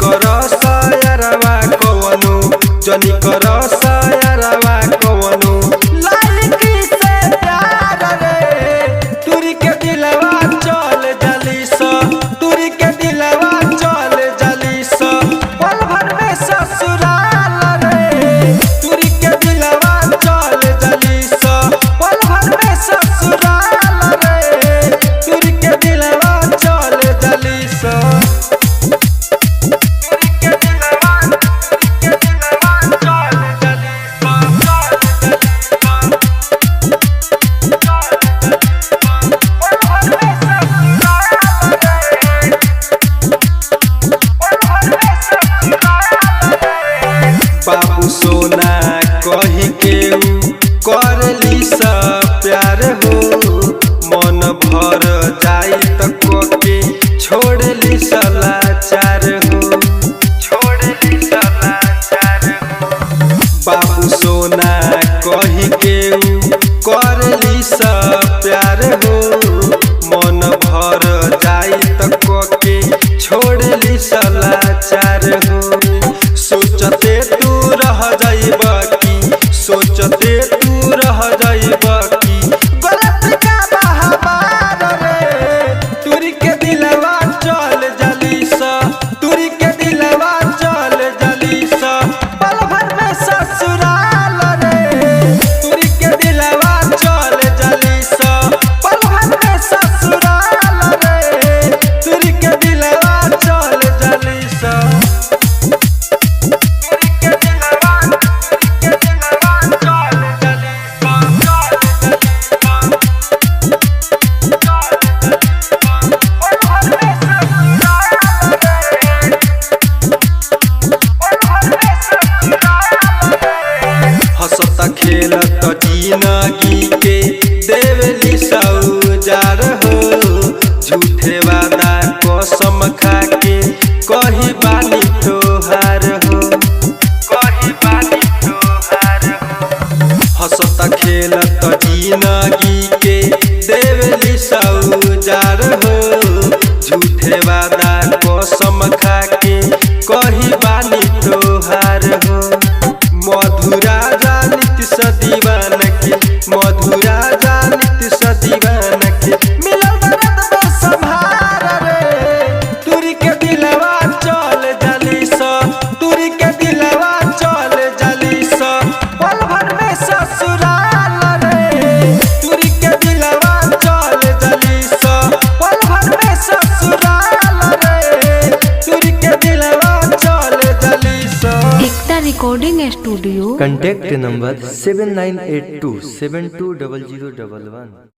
कर सायरवा कवनो जनी कर सायरवा कवनो लाइकी से प्यार रे तुरी के दिलवा चल जली सा तुरी के दिलवा चल जली सा पल भर में ससुराल रे तुरी के दिलवा चल जली सा पल भर में ससुराल रे तुरी के दिलवा चल जली सा बाबू सोना कही के कर ली सा प्यार हो मन भर जाई तक के छोड़ ली सा लाचार हो छोड़ ली सा लाचार हो बाबू सोना कही के कर ली सा प्यार हो मन भर जाई तक के छोड़ ली सा लाचार हो सोचते तू रह जाइबा की सोचते तू रह जाइबा की गलत का बहाबार रे तुरी के दिलवा चल जली सा तुरी के दिलवा चल जली सा पल भर में ससुराल रे तुरी के दिलवा चल जली सा पल भर में ससुराल रे तुरी के दिलवा चल जली सा हंसता खेलत जिंदगी के देवली सौजार हो झूठे वादा कसम खा के कही बानी तोहार हो कही बानी तोहार हो हंसता खेलत जिंदगी के देवली सौजार हो झूठे वादा कसम खा के कही बानी तोहार हो मधुरा जानित सदीवान के मधुरा जानित सदीवान के मिलल दर्द में संभार रे तुरी के दिलवा चल जली सा तुरी के दिलवा चल जली सा पल भर में ससुराल रे तुरी के दिलवा चल जली सा पल भर में ससुराल रे तुरी के दिलवा चल जली सा। एकता रिकॉर्डिंग स्टूडियो कॉन्टैक्ट नंबर 7982720011।